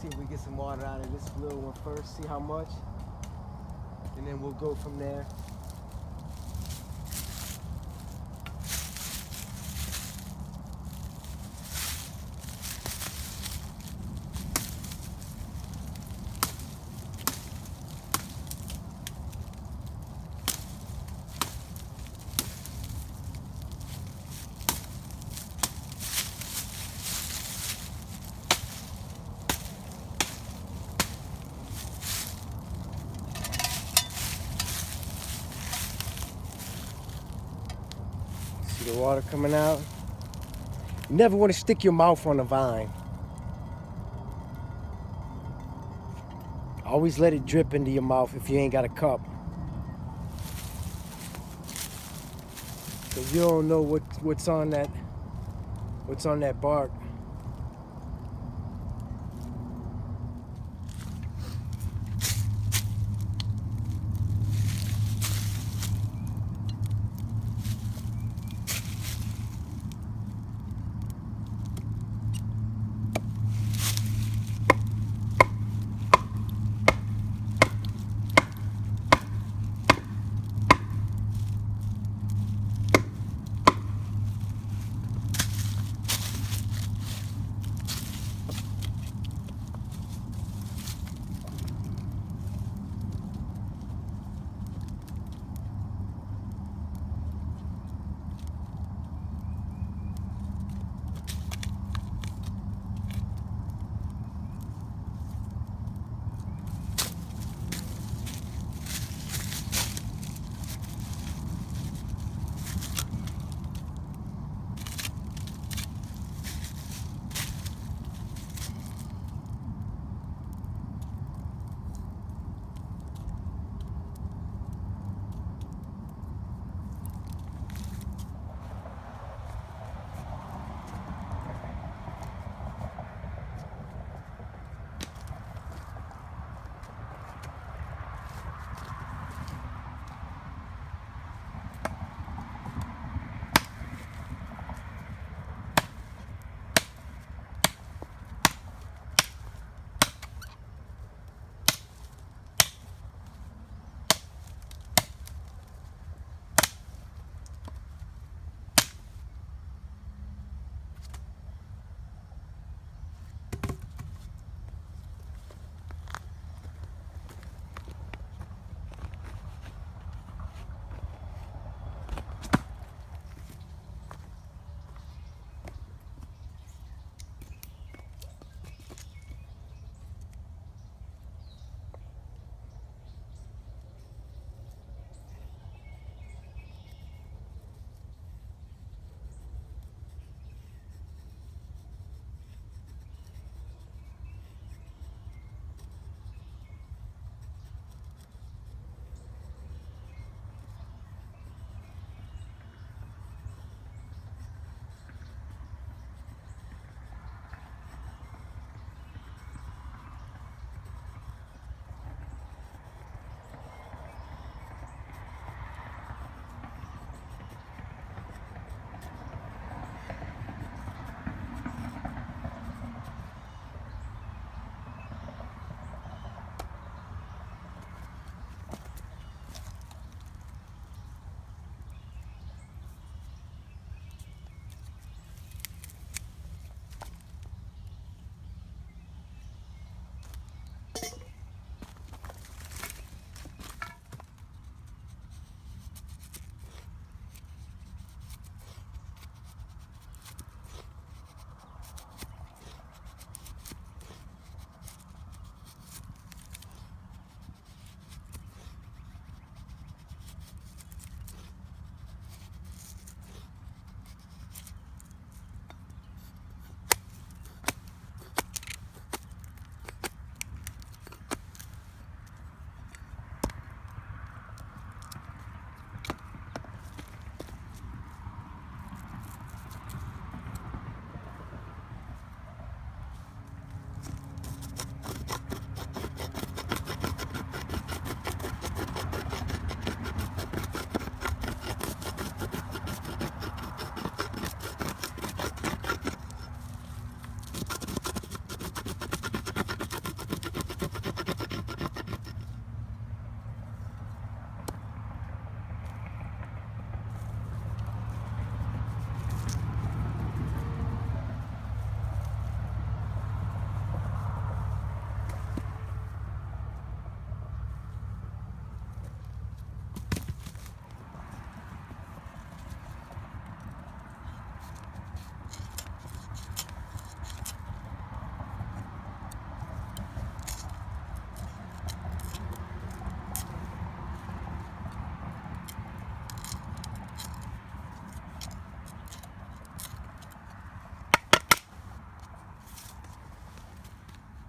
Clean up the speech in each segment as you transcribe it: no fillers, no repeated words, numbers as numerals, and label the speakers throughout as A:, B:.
A: see if we get some water out of this little one first, see how much, and then we'll go from there. See the water coming out? You never want to stick your mouth on a vine. Always let it drip into your mouth if you ain't got a cup. Cause you don't know what's on that bark.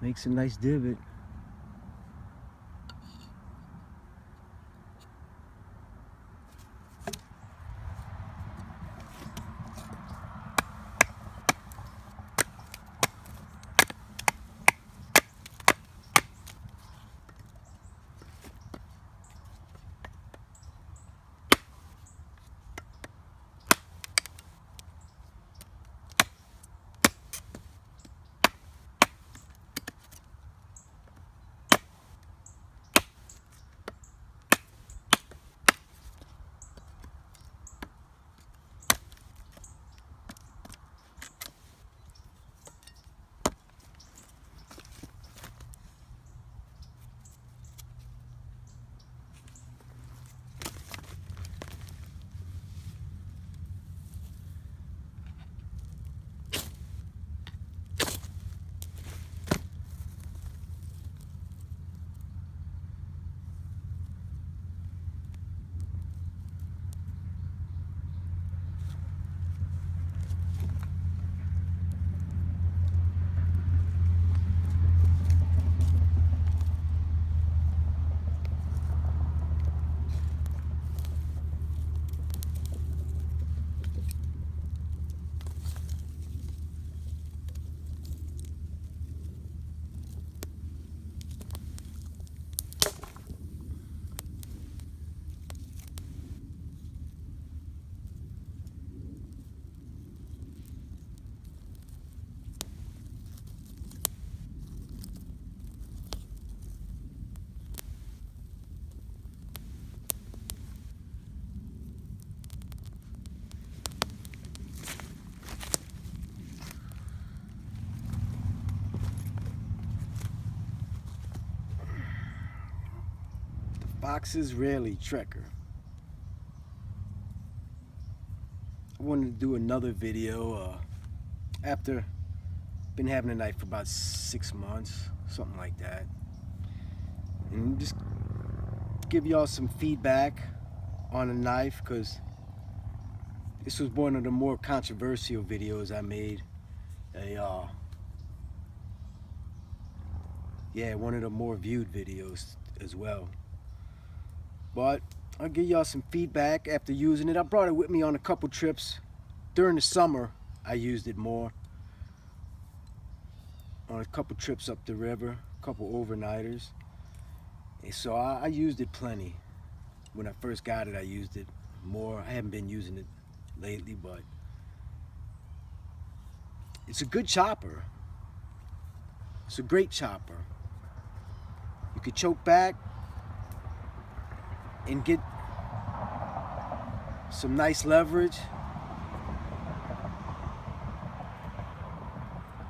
A: Makes a nice divot. Foxes rarely trekker. I wanted to do another video after been having a knife for about 6 months, something like that, and just give y'all some feedback on a knife, because this was one of the more controversial videos I made. One of the more viewed videos as well. But I'll give y'all some feedback after using it. I brought it with me on a couple trips. During the summer, I used it more. On a couple trips up the river, a couple overnighters. And so I used it plenty. When I first got it, I used it more. I haven't been using it lately, but it's a good chopper. It's a great chopper. You could choke back and get some nice leverage.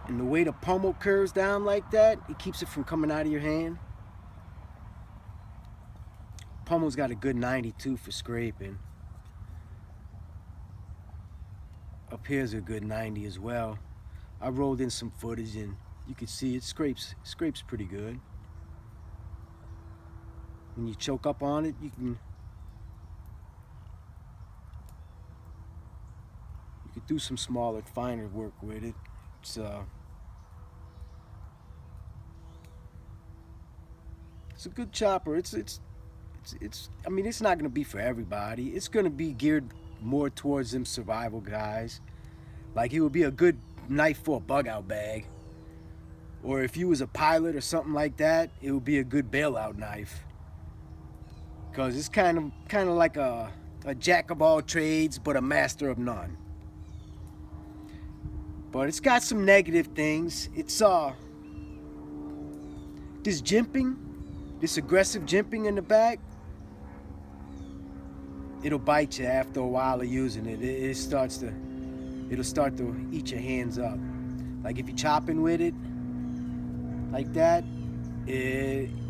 A: And the way the pommel curves down like that, it keeps it from coming out of your hand. Pommel's got a good 92 for scraping. Up here's a good 90 as well. I rolled in some footage and you can see it scrapes pretty good. When you choke up on it, you could do some smaller, finer work with it. It's a good chopper. I mean, it's not gonna be for everybody. It's gonna be geared more towards them survival guys. Like, it would be a good knife for a bug out bag. Or if you was a pilot or something like that, it would be a good bailout knife. Cause it's kind of like a jack of all trades, but a master of none. But it's got some negative things. It's this jimping, this aggressive jimping in the back, it'll bite you after a while of using it. It'll start to eat your hands up. Like if you're chopping with it, like that,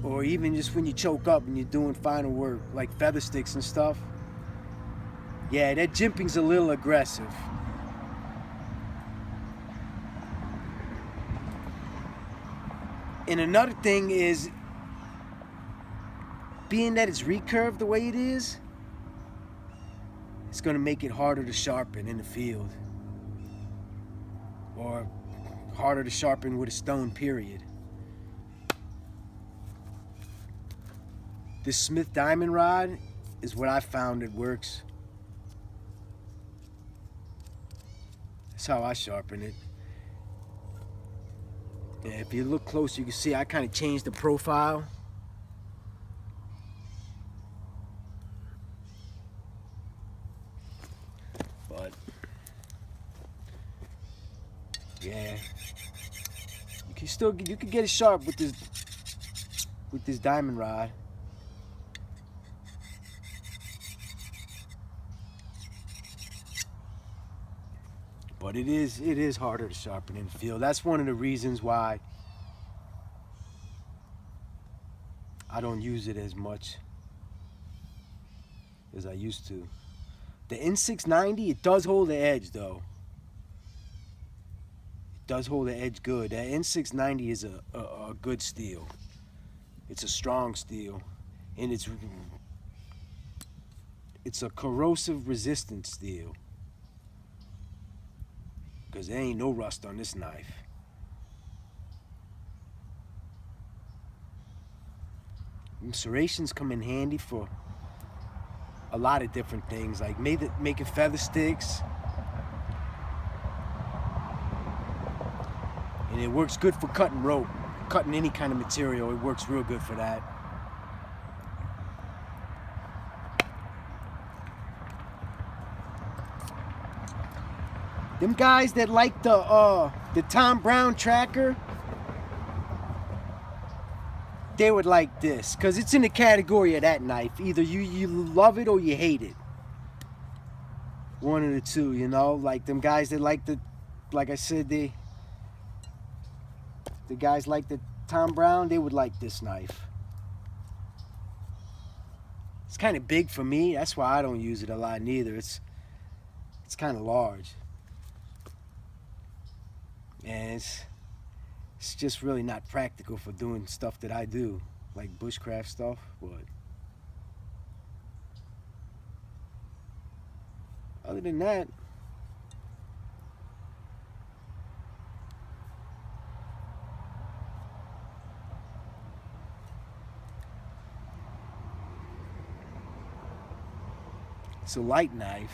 A: or even just when you choke up and you're doing final work, like feather sticks and stuff. Yeah, that jimping's a little aggressive. And another thing is, being that it's recurved the way it is, it's gonna make it harder to sharpen in the field. Or harder to sharpen with a stone, period. This Smith diamond rod is what I found that works. That's how I sharpen it. And if you look close, you can see I kind of changed the profile. But yeah, you can get it sharp with this diamond rod. But it is harder to sharpen in the field. That's one of the reasons why I don't use it as much as I used to. The N690, it does hold the edge though. It does hold the edge good. That N690 is a good steel. It's a strong steel, and it's a corrosive resistant steel. Because there ain't no rust on this knife. And serrations come in handy for a lot of different things, like making feather sticks. And it works good for cutting rope, cutting any kind of material. It works real good for that. Them guys that like the Tom Brown tracker, they would like this, because it's in the category of that knife. Either you love it or you hate it. One of the two, you know? Like them guys that like like I said, the guys like the Tom Brown, they would like this knife. It's kind of big for me. That's why I don't use it a lot neither. It's kind of large. And it's just really not practical for doing stuff that I do, like bushcraft stuff. But other than that, it's a light knife.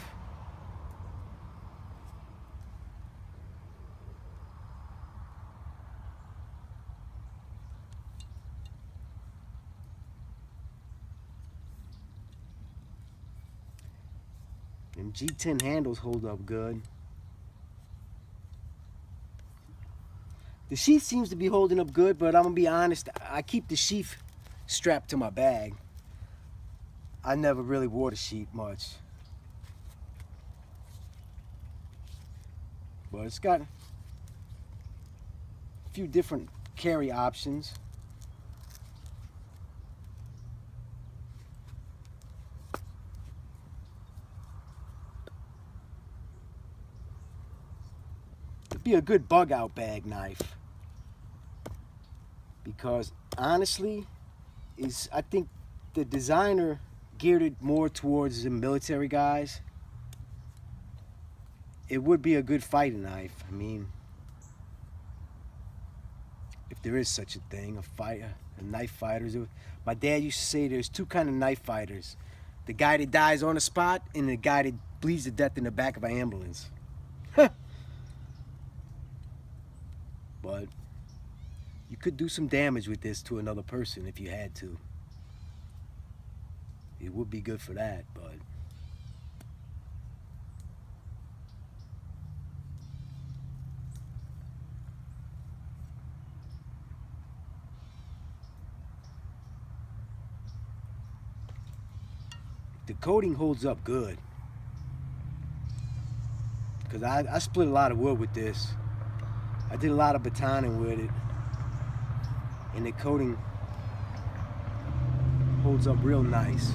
A: Them G10 handles hold up good. The sheath seems to be holding up good, but I'm gonna be honest, I keep the sheath strapped to my bag. I never really wore the sheath much. But it's got a few different carry options. It'd be a good bug out bag knife, because honestly, I think the designer geared it more towards the military guys. It would be a good fighting knife. I mean, if there is such a thing, a knife fighters. My dad used to say there's two kind of knife fighters: the guy that dies on the spot and the guy that bleeds to death in the back of an ambulance. But you could do some damage with this to another person if you had to. It would be good for that, but the coating holds up good, because I split a lot of wood with this. I did a lot of batoning with it, and the coating holds up real nice.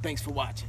A: Thanks for watching.